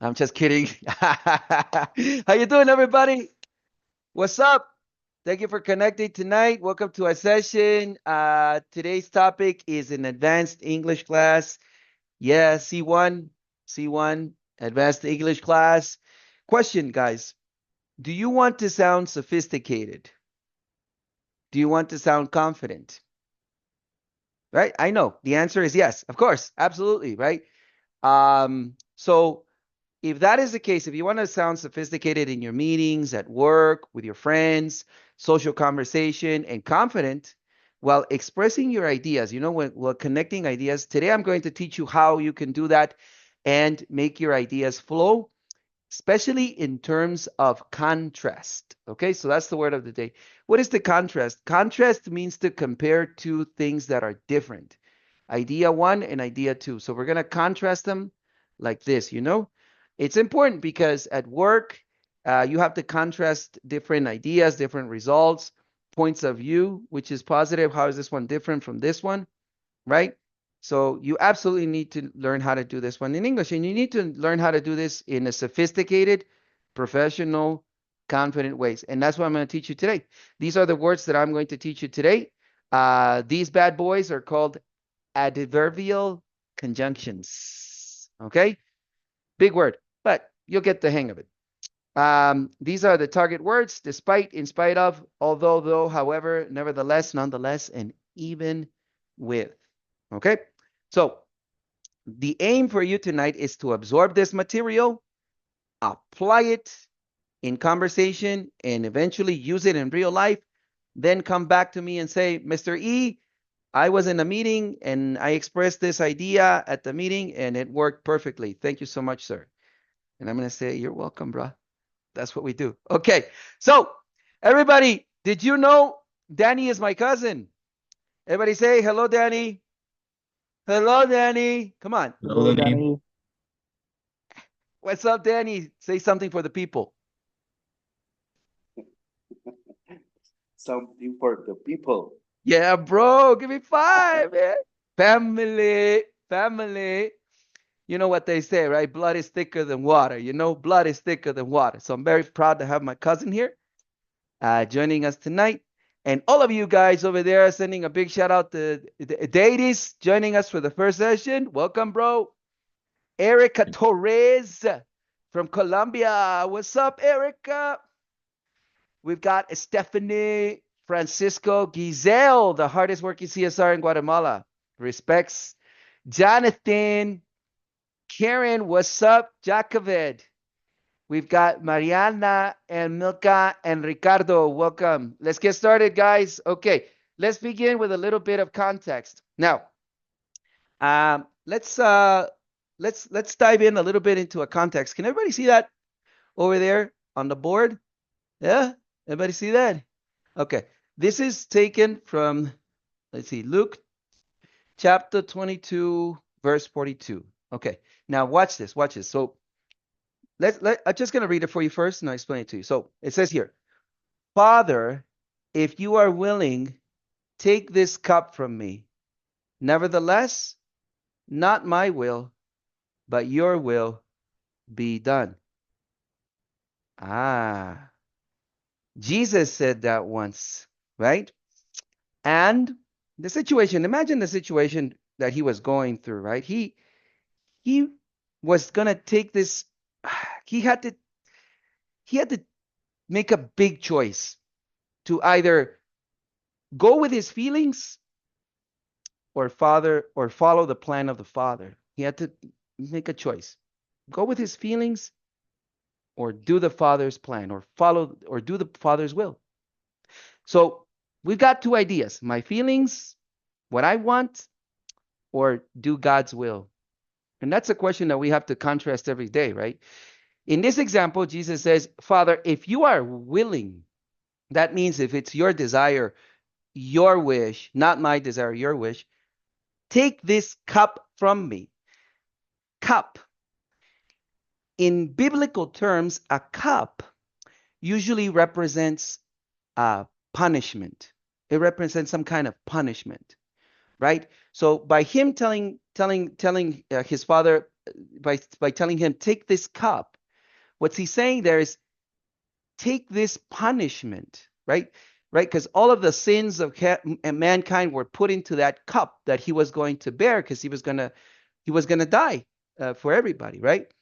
I'm just kidding. How you doing, everybody? What's up? Thank you for connecting tonight. Welcome to our session. Today's topic is an advanced English class. Yeah, C1 Advanced English class. Question, guys. Do you want to sound sophisticated? Do you want to sound confident? Right? I know the answer is yes, of course, absolutely, right? So if that is the case, if you want to sound sophisticated in your meetings, at work, with your friends, social conversation, and confident while expressing your ideas, while connecting ideas, today I'm going to teach you how you can do that and make your ideas flow, especially in terms of contrast. Okay, so that's the word of the day. What is the contrast? Contrast means to compare two things that are different. Idea one and idea two. So we're going to contrast them like this. It's important because at work, you have to contrast different ideas, different results, points of view, which is positive. How is this one different from this one? Right? So you absolutely need to learn how to do this one in English, and you need to learn how to do this in a sophisticated, professional, confident ways. And that's what I'm going to teach you today. These are the words that I'm going to teach you today. These bad boys are called adverbial conjunctions. Okay? Big word, but you'll get the hang of it. These are the target words: despite, in spite of, although, though, however, nevertheless, nonetheless, and even with. Okay? So the aim for you tonight is to absorb this material, apply it in conversation, and eventually use it in real life. Then come back to me and say, Mr. E, I was in a meeting and I expressed this idea at the meeting and it worked perfectly. Thank you so much, sir. And I'm going to say, you're welcome, bro. That's what we do. Okay. So, everybody, did you know Danny is my cousin? Everybody say, hello, Danny. Hello, Danny. Come on. Hello, Danny. What's up, Danny? Say something for the people. Something for the people. Yeah, bro. Give me five, man. Family. Family. You know what they say, right? Blood is thicker than water. Blood is thicker than water. So I'm very proud to have my cousin here joining us tonight. And all of you guys over there, sending a big shout out to Deities joining us for the first session. Welcome, bro. Erica Torres from Colombia. What's up, Erica? We've got Stephanie Francisco Giselle, the hardest working CSR in Guatemala. Respects. Jonathan, Karen, what's up? Jacobed. We've got Mariana and Milka and Ricardo. Welcome. Let's get started, guys. Okay, let's begin with a little bit of context. Now, let's dive in a little bit into a context. Can everybody see that over there on the board? Yeah, everybody see that? Okay, this is taken from, let's see, Luke chapter 22, verse 42. Okay, now watch this. Watch this. So I'm just going to read it for you first and I'll explain it to you. So it says here, Father, if you are willing, take this cup from me. Nevertheless, not my will, but your will be done. Ah, Jesus said that once, right? And imagine the situation that he was going through, right? He was going to take this, he had to make a big choice to either go with his feelings or follow the plan of the Father. He had to make a choice. Go with his feelings or do the Father's plan or do the Father's will. So we've got two ideas: my feelings, what I want, or do God's will. And that's a question that we have to contrast every day, right? In this example, Jesus says, Father, if you are willing, that means if it's your desire, your wish, not my desire, your wish, take this cup from me. Cup. In biblical terms, a cup usually represents punishment. It represents some kind of punishment, right? So by him telling his father, by telling him, take this cup. What's he saying there is, take this punishment, right? Right? Because all of the sins of mankind were put into that cup that he was going to bear, because he was gonna die for everybody, right?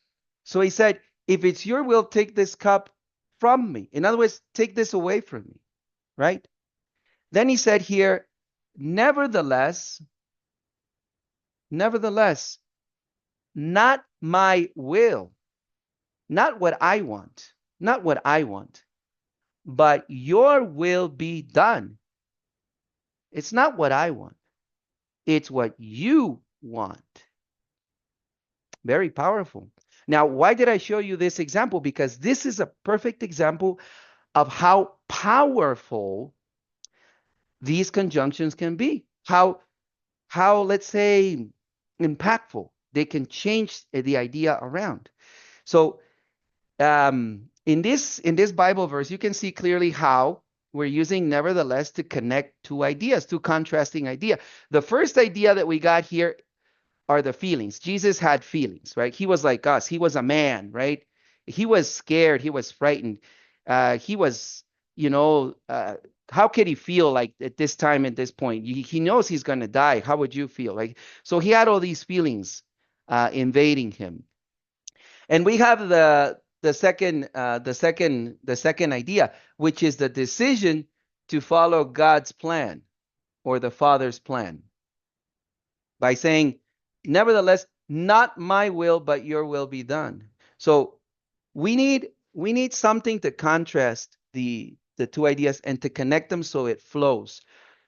So he said, if it's your will, take this cup from me. In other words, take this away from me, right? Then he said here, nevertheless, not my will, not what I want, but your will be done. It's not what I want. It's what you want. Very powerful. Now, why did I show you this example? Because this is a perfect example of how powerful these conjunctions can be. How let's say, impactful they can change the idea around. So in this Bible verse, you can see clearly how we're using nevertheless to connect two ideas, two contrasting ideas. The first idea that we got here are the feelings. Jesus had feelings, right? He was like us. He was a man, right? He was scared. He was frightened. He was, how could he feel like at this time, at this point? He knows he's going to die. How would you feel? Like, so he had all these feelings invading him. And we have the second idea, which is the decision to follow God's plan or the Father's plan by saying, nevertheless, not my will, but your will be done. So we need something to contrast the two ideas and to connect them so it flows.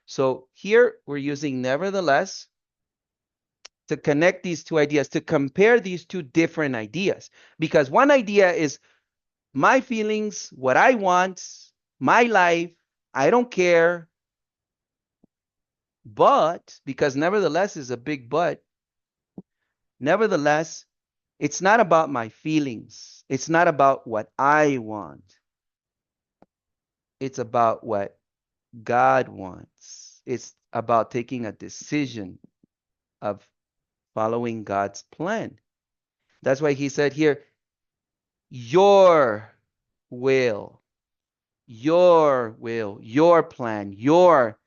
So here we're using nevertheless to connect these two ideas, to compare these two different ideas. Because one idea is my feelings, what I want, my life, I don't care. But, because nevertheless is a big but, nevertheless, it's not about my feelings. It's not about what I want. It's about what God wants. It's about taking a decision of following God's plan. That's why he said here, your will, your plan, your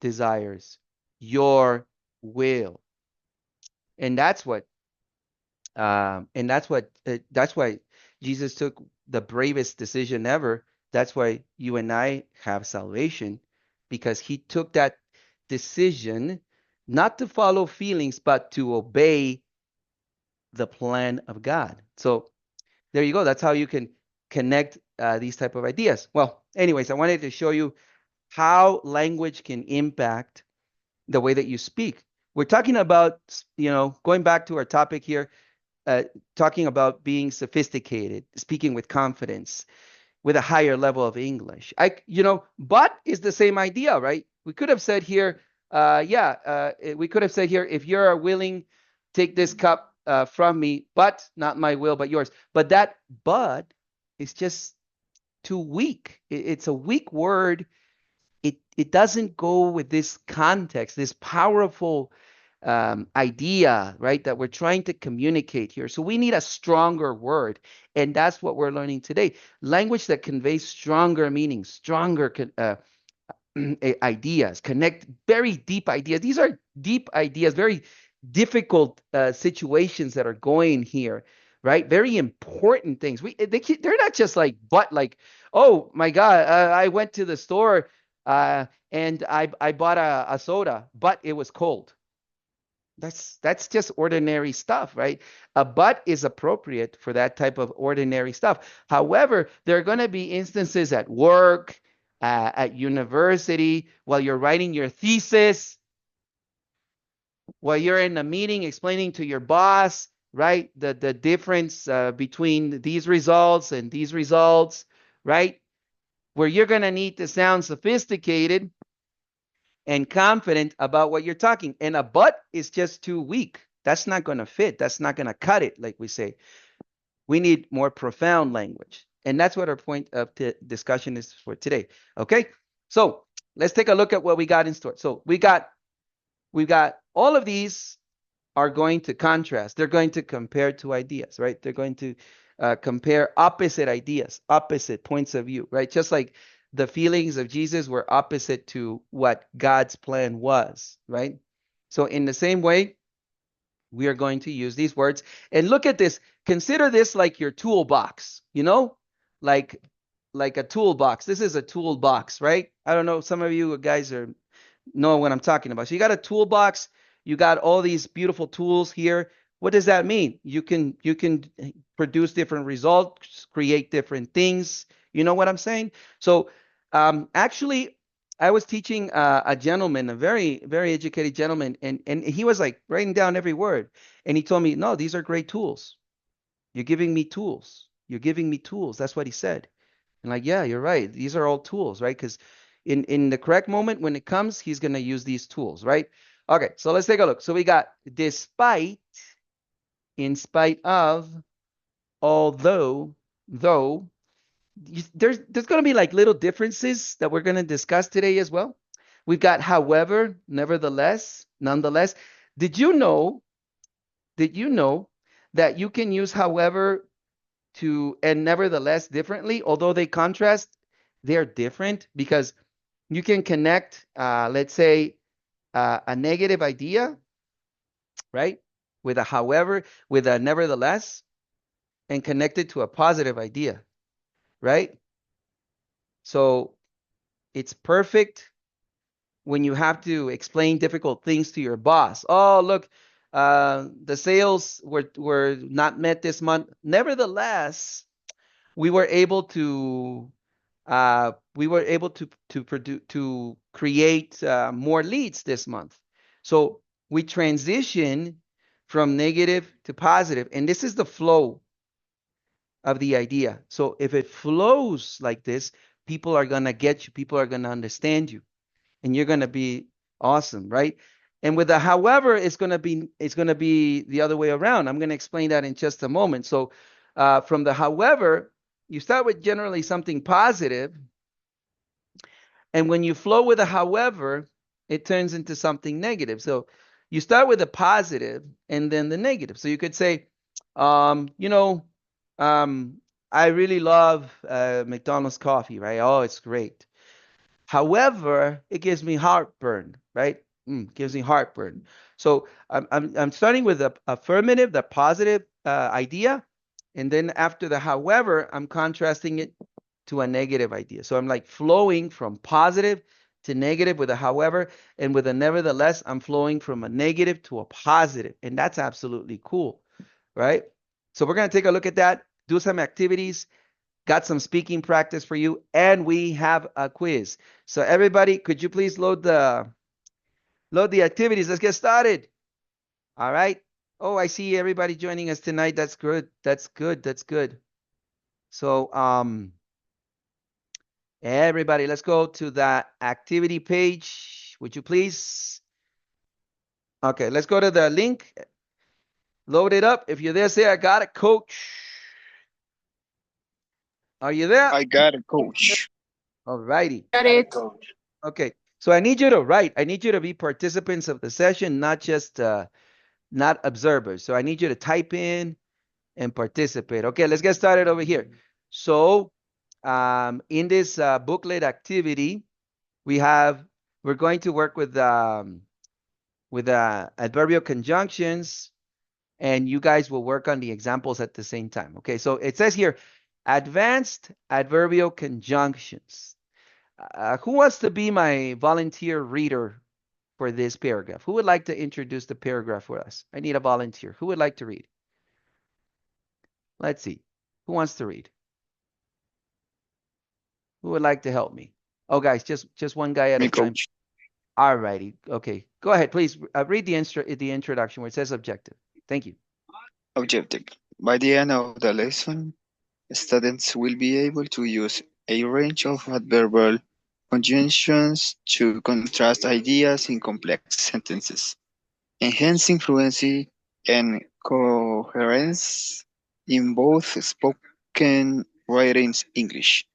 desires, your will. And that's why Jesus took the bravest decision ever. That's why you and I have salvation, because he took that decision not to follow feelings, but to obey the plan of God. So there you go. That's how you can connect these type of ideas. Well, anyways, I wanted to show you how language can impact the way that you speak. We're talking about, going back to our topic here, talking about being sophisticated, speaking with confidence, with a higher level of English. But is the same idea, right? We could have said here, we could have said here, if you're willing, take this cup from me, but not my will, but yours. But that but is just too weak. It's a weak word. It doesn't go with this context, this powerful idea, right, that we're trying to communicate here. So we need a stronger word, and that's what we're learning today. Language that conveys stronger meanings, stronger ideas, connect very deep ideas. These are deep ideas, very difficult situations that are going here, right? Very important things. They're not just like, oh my God, I went to the store and I bought a soda, but it was cold. That's just ordinary stuff, right? A but is appropriate for that type of ordinary stuff. However, there are going to be instances at work, at university, while you're writing your thesis, while you're in a meeting explaining to your boss, right, the difference between these results and these results, right? Where you're going to need to sound sophisticated and confident about what you're talking. And a but is just too weak. That's not going to fit. That's not going to cut it, like we say. We need more profound language. And that's what our point of discussion is for today. Okay? So let's take a look at what we got in store. So we've got all of these are going to contrast. They're going to compare two ideas, right? They're going to compare opposite ideas, opposite points of view, right? Just like the feelings of Jesus were opposite to what God's plan was, right? So in the same way, we are going to use these words. And look at this. Consider this like your toolbox, you know? Like a toolbox. This is a toolbox, right? I don't know. Some of you guys know what I'm talking about. So you got a toolbox. You got all these beautiful tools here. What does that mean? You can produce different results, create different things. You know what I'm saying? So actually, I was teaching a gentleman, a very, very educated gentleman, and he was like writing down every word. And he told me, no, these are great tools. You're giving me tools. You're giving me tools. That's what he said. And like, yeah, you're right. These are all tools, right? Because in the correct moment when it comes, he's going to use these tools, right? Okay, so let's take a look. So we got despite, in spite of, although, though. There's going to be like little differences that we're going to discuss today as well. We've got however, nevertheless, nonetheless. Did you know that you can use however to and nevertheless differently, although they contrast, they're different because you can connect, let's say, a negative idea, right, with a however, with a nevertheless, and connect it to a positive idea, right? So it's perfect when you have to explain difficult things to your boss. Oh, look, the sales were not met this month. Nevertheless, we were able to create more leads this month. So we transition from negative to positive, and this is the flow of the idea. So if it flows like this, people are gonna get you, people are gonna understand you, and you're gonna be awesome, right? And with the however, it's gonna be the other way around. I'm gonna explain that in just a moment. So from the however, you start with generally something positive, and when you flow with a however, it turns into something negative. So you start with a positive and then the negative. So you could say, you know, um, I really love McDonald's coffee, right? Oh, it's great. However, it gives me heartburn, right? Gives me heartburn. So I'm starting with the affirmative, the positive idea, and then after the however, I'm contrasting it to a negative idea. So I'm like flowing from positive to negative with a however, and with a nevertheless, I'm flowing from a negative to a positive, and that's absolutely cool, right? So we're gonna take a look at that, do some activities, got some speaking practice for you, and we have a quiz. So everybody, could you please load the activities? Let's get started. All right. Oh, I see everybody joining us tonight. That's good. That's good. That's good. So everybody, let's go to the activity page. Would you please? Okay, let's go to the link. Load it up. If you're there, say I got it, coach. Are you there? I got a coach. All righty. Got it. Okay. So I need you to write. I need you to be participants of the session, not just not observers. So I need you to type in and participate. Okay, let's get started over here. So in this booklet activity, we're going to work with adverbial conjunctions, and you guys will work on the examples at the same time. Okay, so it says here, advanced adverbial conjunctions. Who wants to be my volunteer reader for this paragraph? Who would like to introduce the paragraph for us? I need a volunteer. Who would like to read? Let's see. Who wants to read? Who would like to help me? Oh, guys, just one guy at Me a time. coach. All righty. Okay. Go ahead, please. Read the introduction where it says objective. Thank you. Objective. By the end of the lesson, students will be able to use a range of adverbial conjunctions to contrast ideas in complex sentences, enhancing fluency and coherence in both spoken writing English.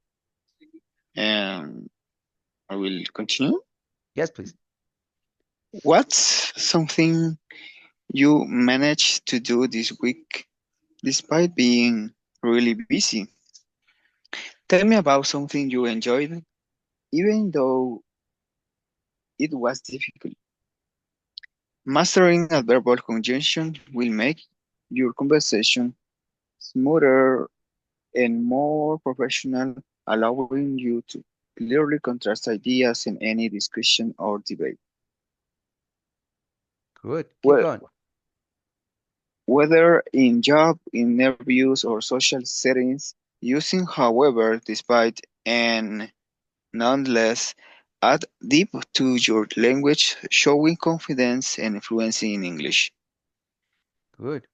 And I will continue. Yes, please. What's something you managed to do this week despite being really busy? Tell me about something you enjoyed, even though it was difficult. Mastering adverbial conjunction will make your conversation smoother and more professional, allowing you to clearly contrast ideas in any discussion or debate. Good. Keep Well, going. whether in job interviews or social settings, using however, despite, and nonetheless add deep to your language, showing confidence and fluency in English. Good.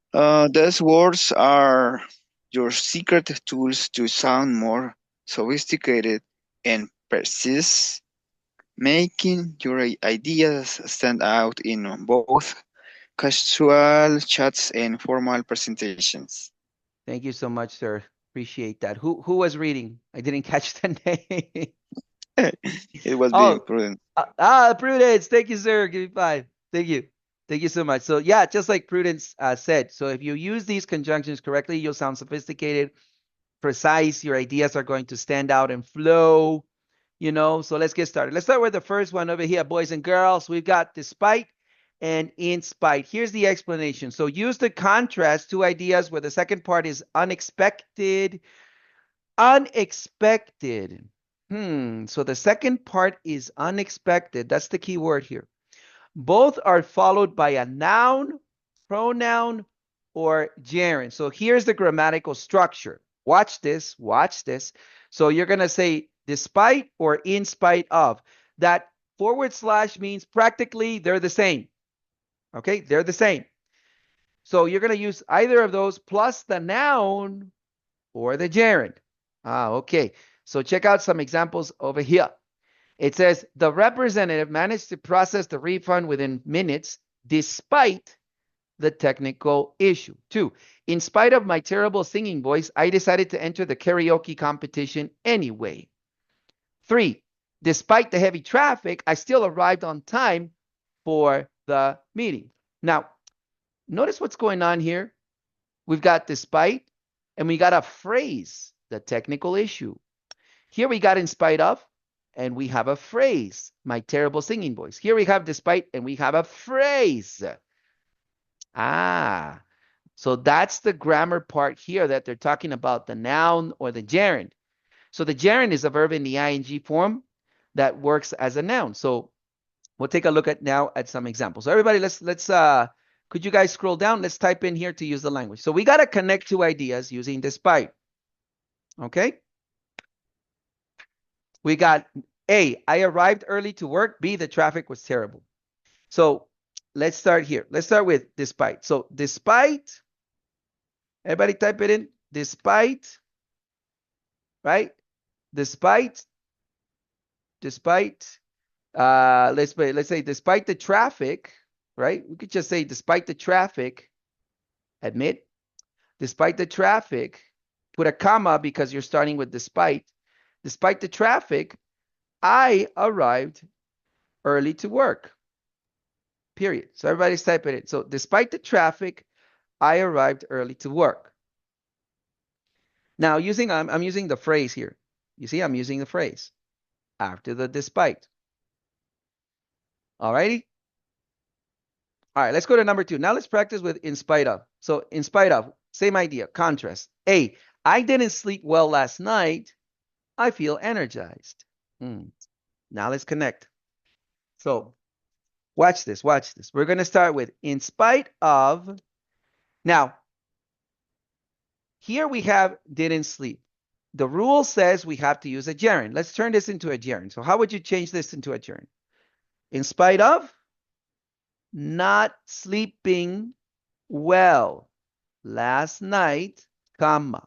These words are your secret tools to sound more sophisticated and precise, making your ideas stand out in both casual chats and formal presentations. Thank you so much, sir. Appreciate that. Who was reading? I didn't catch the name. It was being Oh, prudent. Prudence. Thank you, sir. Give me five. Thank you. Thank you so much. So yeah, just like Prudence said, so if you use these conjunctions correctly, you'll sound sophisticated, precise. Your ideas are going to stand out and flow. So let's get started. Let's start with the first one over here, boys and girls. We've got despite and in spite. Here's the explanation. So use the contrast, two ideas where the second part is unexpected. Unexpected. So the second part is unexpected. That's the key word here. Both are followed by a noun, pronoun, or gerund. So here's the grammatical structure. Watch this, watch this. So you're going to say despite or in spite of. That forward slash means practically they're the same. Okay, they're the same. So you're going to use either of those plus the noun or the gerund. Okay. So check out some examples over here. It says the representative managed to process the refund within minutes despite the technical issue. 2, in spite of my terrible singing voice, I decided to enter the karaoke competition anyway. 3, despite the heavy traffic, I still arrived on time for the meeting. Now, notice what's going on here. We've got despite, and we got a phrase, the technical issue. Here we got in spite of, and we have a phrase, my terrible singing voice. Here we have despite, and we have a phrase. So that's the grammar part here that they're talking about, the noun or the gerund. So the gerund is a verb in the ing form that works as a noun. So we'll take a look at now at some examples. So everybody, let's could you guys scroll down? Let's type in here to use the language. So we got to connect two ideas using despite. Okay? We got A, I arrived early to work. B, the traffic was terrible. So let's start here. Let's start with despite. So despite, everybody type it in. Despite, right? Despite, let's say despite the traffic, right? We could just say despite the traffic, admit, despite the traffic, put a comma because you're starting with despite. Despite the traffic, I arrived early to work. Period. So everybody's typing it. So despite the traffic, I arrived early to work. Now I'm using the phrase here. You see, I'm using the phrase after the despite. All righty. All right, let's go to number 2. Now let's practice with in spite of. So in spite of, same idea, contrast. A, I didn't sleep well last night. I feel energized. Now let's connect. So watch this, watch this. We're going to start with in spite of. Now, here we have didn't sleep. The rule says we have to use a gerund. Let's turn this into a gerund. So how would you change this into a gerund? In spite of not sleeping well last night, comma.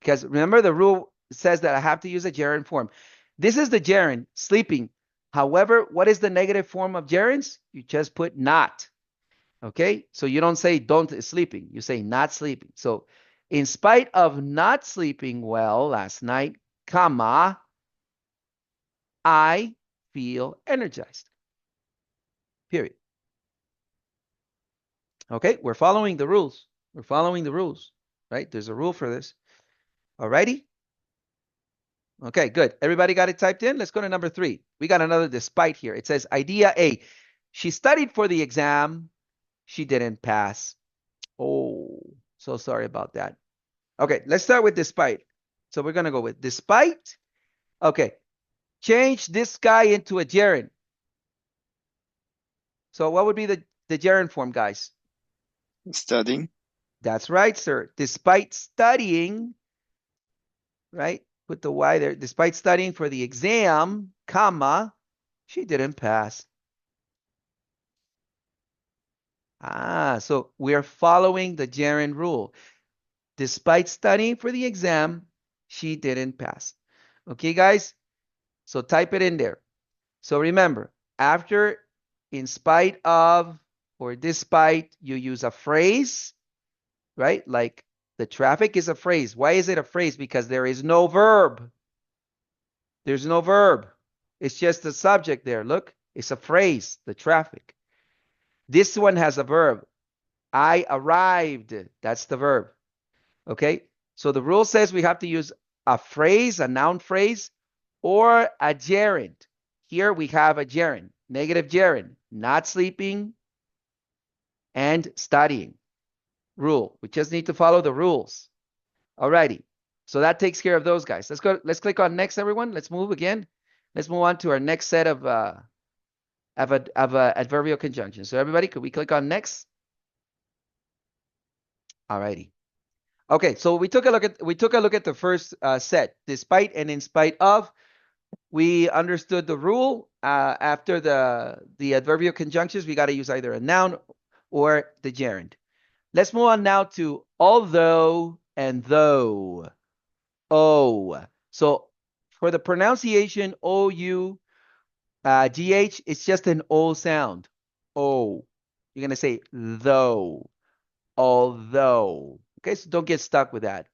Because remember the rule says that I have to use a gerund form. This is the gerund, sleeping. However, what is the negative form of gerunds? You just put not. Okay? So you don't say don't sleeping. You say not sleeping. So in spite of not sleeping well last night, comma, I feel energized. Period. Okay, we're following the rules. We're following the rules, right? There's a rule for this. Alrighty? Okay, good. Everybody got it typed in? Let's go to number 3. We got another despite here. It says, idea A. She studied for the exam. She didn't pass. Oh, so sorry about that. Okay, let's start with despite. So we're going to go with despite. Okay, change this guy into a gerund. So what would be the gerund form, guys? Studying. That's right, sir. Despite studying, right? Put the Y there. Despite studying for the exam, comma, she didn't pass. So we are following the gerund rule. Despite studying for the exam, she didn't pass. Okay, guys? So type it in there. So remember, after in spite of or despite, you use a phrase, right? Like the traffic is a phrase. Why is it a phrase? Because there is no verb. There's no verb. It's just the subject there. Look, it's a phrase, the traffic. This one has a verb. I arrived. That's the verb. Okay? So the rule says we have to use a phrase, a noun phrase, or a gerund. Here we have a gerund, negative gerund, not sleeping and studying. Rule. We just need to follow the rules. Alrighty. So that takes care of those guys. Let's go. Let's click on next, everyone. Let's move again. Let's move on to our next set of adverbial conjunctions. So everybody, could we click on next? Alrighty. Okay, so we took a look at the first set, despite and in spite of. We understood the rule. After the adverbial conjunctions, we got to use either a noun or the gerund. Let's move on now to although and though. Oh, so for the pronunciation OU, GH, it's just an O sound. Oh, you're gonna say though, although. Okay, so don't get stuck with that.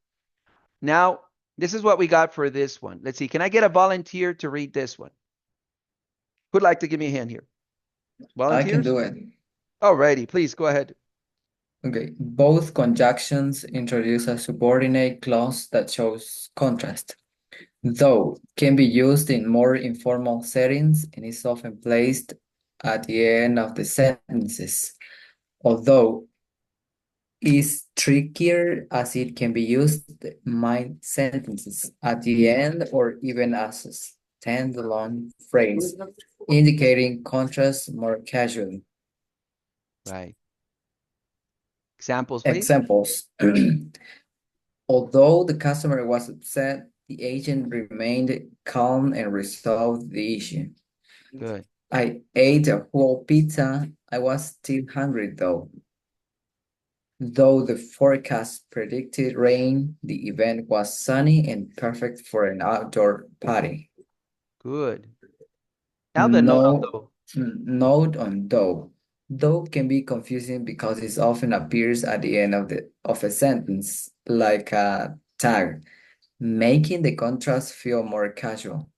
Now, this is what we got for this one. Let's see. Can I get a volunteer to read this one? Who'd like to give me a hand here? I can Volunteers? do it. Alrighty, please go ahead. Okay, both conjunctions introduce a subordinate clause that shows contrast. Though can be used in more informal settings and is often placed at the end of the sentences. Although is trickier as it can be used in sentences at the end or even as a standalone phrase, indicating contrast more casually. Right. Examples, please. Examples. Although the customer was upset, the agent remained calm and resolved the issue. Good. I ate a whole pizza. I was still hungry though. Though the forecast predicted rain, the event was sunny and perfect for an outdoor party. Good. Now the note on though. Note on though. Though can be confusing because it often appears at the end of a sentence, like a tag, making the contrast feel more casual.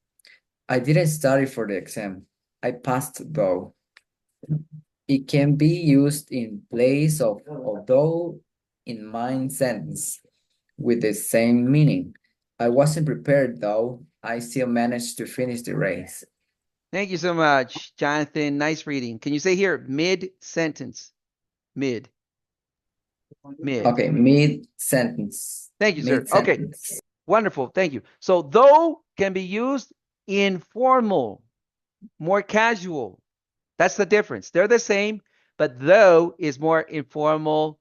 I didn't study for the exam. I passed though. It can be used in place of although in my sentence with the same meaning. I wasn't prepared though. I still managed to finish the race. Thank you so much, Jonathan. Nice reading. Can you say here mid-sentence? Mid. Mid. Okay, mid-sentence. Thank you, sir. Okay. Wonderful. Thank you. So though can be used informal, more casual. That's the difference. They're the same, but though is more informal,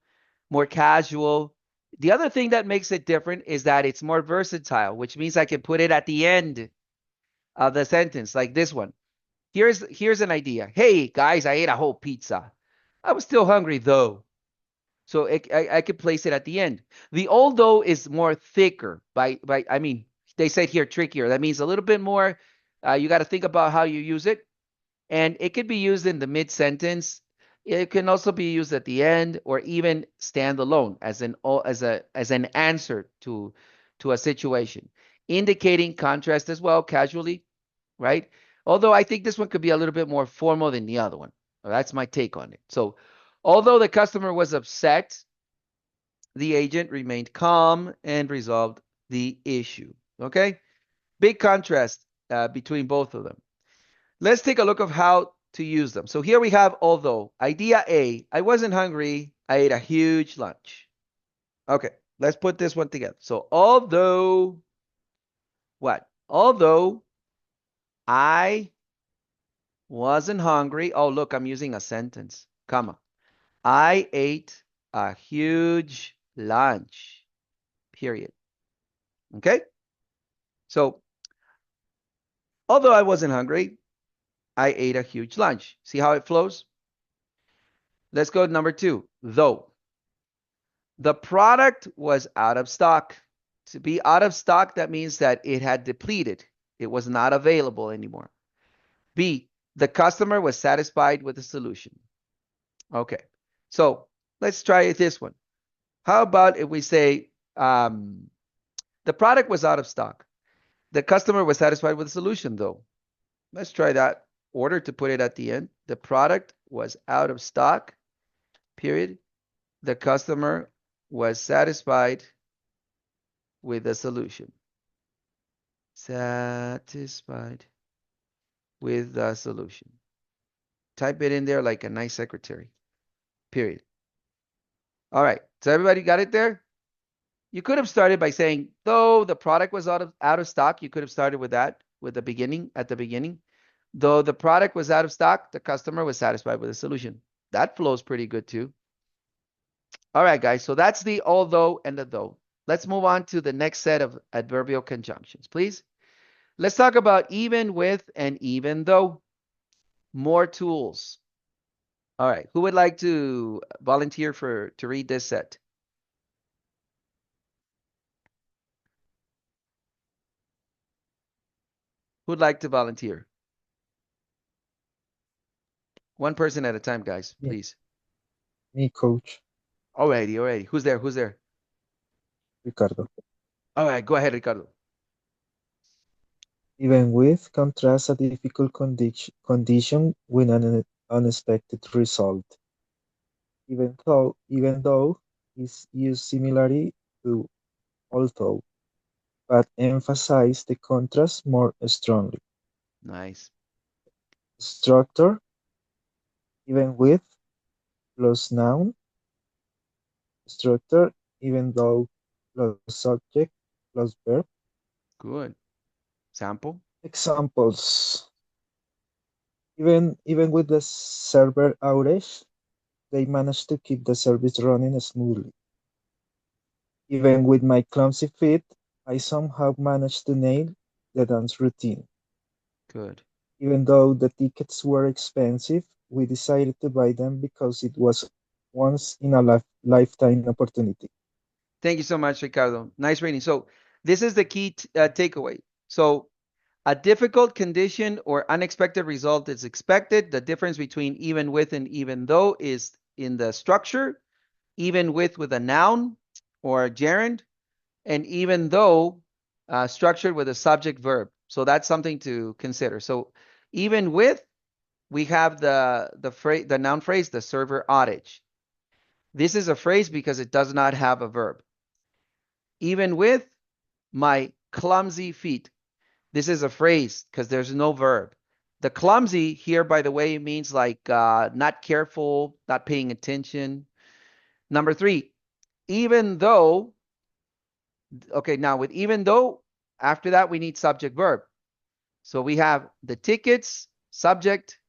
more casual. The other thing that makes it different is that it's more versatile, which means I can put it at the end of the sentence, like this one. Here's an idea. Hey, guys, I ate a whole pizza. I was still hungry, though. So I could place it at the end. The although is more thicker. I mean, they said here trickier. That means a little bit more. You got to think about how you use it. And it could be used in the mid-sentence. It can also be used at the end or even stand alone as an answer to a situation, indicating contrast as well, casually, right? Although I think this one could be a little bit more formal than the other one. That's my take on it. So Although the customer was upset, the agent remained calm and resolved the issue. Okay? Big contrast between both of them. Let's take a look of how to use them. So here we have although. Idea A, I wasn't hungry. I ate a huge lunch. Okay, let's put this one together. So although, what? Although I wasn't hungry. Oh, look, I'm using a sentence, comma. I ate a huge lunch, period. Okay? So although I wasn't hungry, I ate a huge lunch. See how it flows? Let's go to number 2, though. The product was out of stock. To be out of stock, that means that it had depleted. It was not available anymore. B, the customer was satisfied with the solution. Okay, so let's try this one. How about if we say the product was out of stock. The customer was satisfied with the solution, though. Let's try that order to put it at the end. The product was out of stock, period. The customer was satisfied with the solution. Satisfied with the solution. Type it in there like a nice secretary, period. All right, so everybody got it there? You could have started by saying, though the product was out of stock, you could have started with that, with the beginning, at the beginning. Though the product was out of stock, the customer was satisfied with the solution. That flows pretty good too. All right, guys, so that's the although and the though. Let's move on to the next set of adverbial conjunctions, please. Let's talk about even with and even though. More tools. All right, who would like to volunteer to read this set? Who'd like to volunteer? One person at a time, guys, Yeah. please. Me, coach. Alrighty. Who's there? Ricardo. All right, go ahead, Ricardo. Even with contrasts a difficult condition with an unexpected result. Even though is used similarly to although, but emphasize the contrast more strongly. Nice. Structure, even with plus noun. Structure, even though plus subject plus verb. Good. Sample. Examples. Even with the server outage, they managed to keep the service running smoothly. Even with my clumsy feet, I somehow managed to nail the dance routine. Good. Even though the tickets were expensive, we decided to buy them because it was once in a lifetime opportunity. Thank you so much, Ricardo. Nice reading. So this is the key takeaway. So a difficult condition or unexpected result is expected. The difference between even with and even though is in the structure. Even with a noun or a gerund, and even though structured with a subject verb. So that's something to consider. So even with, we have the noun phrase, the server outage. This is a phrase because it does not have a verb. Even with my clumsy feet. This is a phrase because there's no verb. The clumsy here, by the way, means like not careful, not paying attention. Number 3, even though, okay, now with even though, after that we need subject verb. So we have the tickets, subject,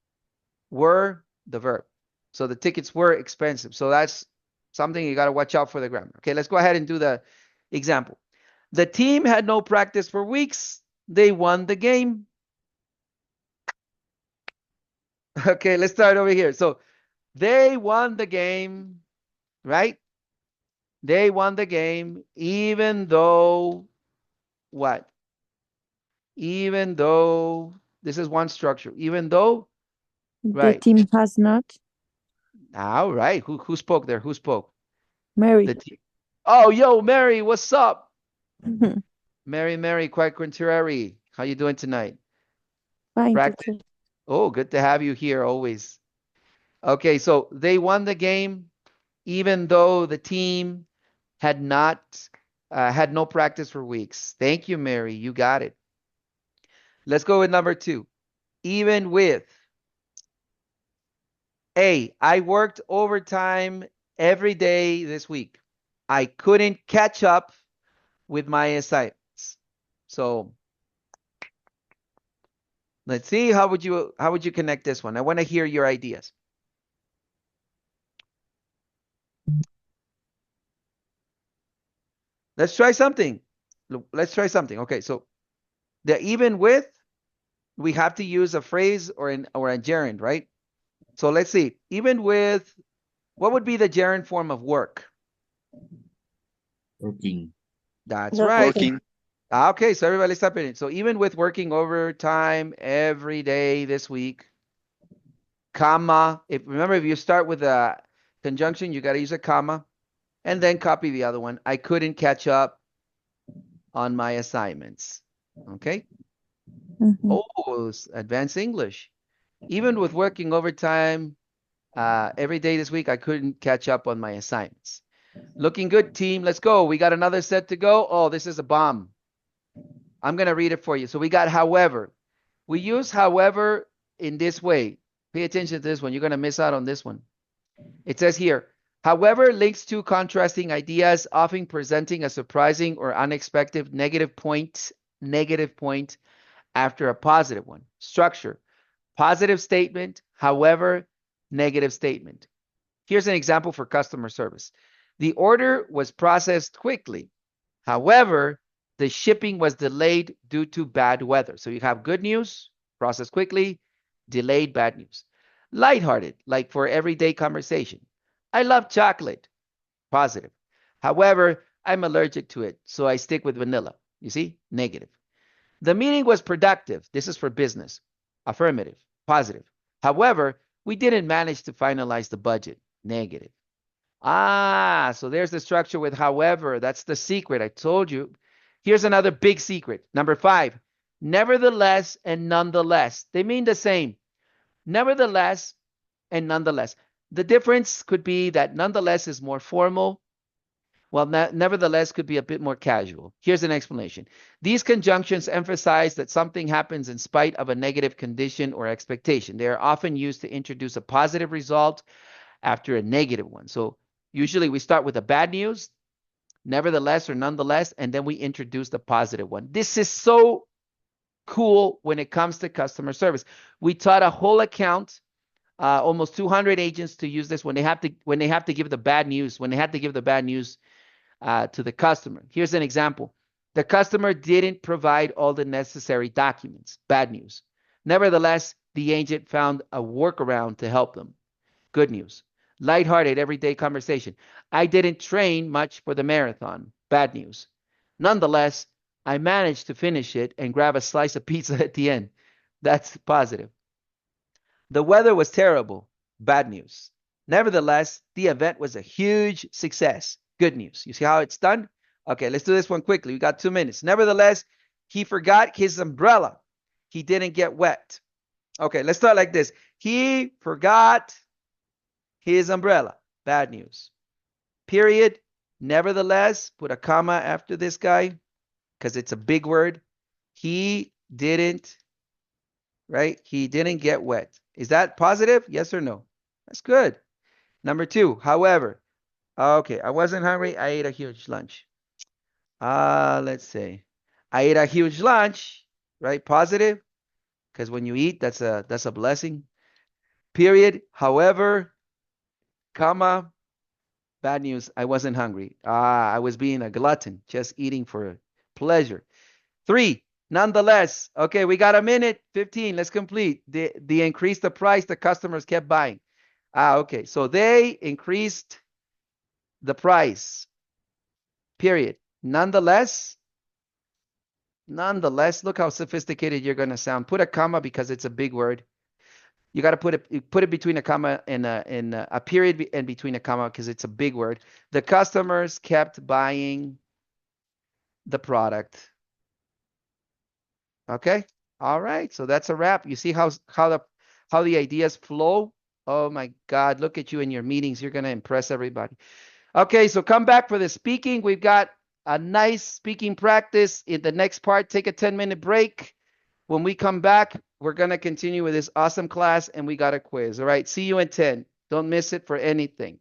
were, the verb. So the tickets were expensive. So that's something you got to watch out for the grammar. Okay, let's go ahead and do the example. The team had no practice for weeks. They won the game. Okay, let's start over here. So they won the game, right? They won the game even though what? Even though this is one structure. Even though, The right? team has not. All right. Who spoke there? Who spoke? Mary. The team. Oh, yo, Mary, what's up? Mary, quite contrary. How you doing tonight? Fine, Practice. teacher. Oh, good to have you here always. Okay, so they won the game even though the team had no practice for weeks. Thank you, Mary. You got it. Let's go with number 2. Even with. A, I worked overtime every day this week. I couldn't catch up with my assignments. So let's see, how would you connect this one? I want to hear your ideas. Let's try something. Let's try something. Okay, so the even with, we have to use a phrase or a gerund, right? So let's see. Even with, what would be the gerund form of work? Working. That's Working. right. Working. Okay, so everybody stop it. So even with working overtime every day this week, comma, remember, if you start with a conjunction, you got to use a comma, and then copy the other one. I couldn't catch up on my assignments. Okay? Mhm. Oh, advanced English. Even with working overtime every day this week, I couldn't catch up on my assignments. Looking good, team. Let's go. We got another set to go. Oh, this is a bomb. I'm going to read it for you. So we got however. We use however in this way. Pay attention to this one. You're going to miss out on this one. It says here, however links two contrasting ideas, often presenting a surprising or unexpected negative point after a positive one. Structure, positive statement, however, negative statement. Here's an example for customer service. The order was processed quickly. However, the shipping was delayed due to bad weather. So you have good news, processed quickly, delayed bad news. Lighthearted, like for everyday conversation. I love chocolate, positive. However, I'm allergic to it, so I stick with vanilla. You see, negative. The meeting was productive. This is for business. Affirmative, positive. However, we didn't manage to finalize the budget. Negative. So there's the structure with however. That's the secret. I told you. Here's another big secret. Number 5. Nevertheless and nonetheless. They mean the same. Nevertheless and nonetheless. The difference could be that nonetheless is more formal, while nevertheless could be a bit more casual. Here's an explanation. These conjunctions emphasize that something happens in spite of a negative condition or expectation. They are often used to introduce a positive result after a negative one. So usually we start with the bad news, nevertheless or nonetheless, and then we introduce the positive one. This is so cool when it comes to customer service. We taught a whole account, almost 200 agents to use this when they have to give the bad news, to the customer. Here's an example. The customer didn't provide all the necessary documents. Bad news. Nevertheless, the agent found a workaround to help them. Good news. Lighthearted, everyday conversation. I didn't train much for the marathon. Bad news. Nonetheless, I managed to finish it and grab a slice of pizza at the end. That's positive. The weather was terrible. Bad news. Nevertheless, the event was a huge success. Good news. You see how it's done? Okay, let's do this one quickly. We got 2 minutes. Nevertheless, he forgot his umbrella. He didn't get wet. Okay, let's start like this. He forgot his umbrella. Bad news. Period. Nevertheless, put a comma after this guy because it's a big word. He didn't, right? He didn't get wet. Is that positive? Yes or no? That's good. Number 2, however. Okay, I wasn't hungry. I ate a huge lunch. Let's see. I ate a huge lunch, right? Positive, because when you eat, that's a blessing. Period. However, comma, bad news. I wasn't hungry. I was being a glutton, just eating for pleasure. 3, nonetheless. Okay, we got a minute, 15. Let's complete. They increased the price. The customers kept buying. Okay. So they increased the price. Period. Nonetheless, look how sophisticated you're going to sound. Put a comma because it's a big word. You got to put it between a comma and a period and between a comma because it's a big word. The customers kept buying the product. Okay. All right. So that's a wrap. You see how the ideas flow? Oh my God, look at you in your meetings. You're going to impress everybody. Okay, so come back for the speaking. We've got a nice speaking practice in the next part. Take a 10-minute break. When we come back, we're going to continue with this awesome class and we got a quiz. All right, see you in 10. Don't miss it for anything.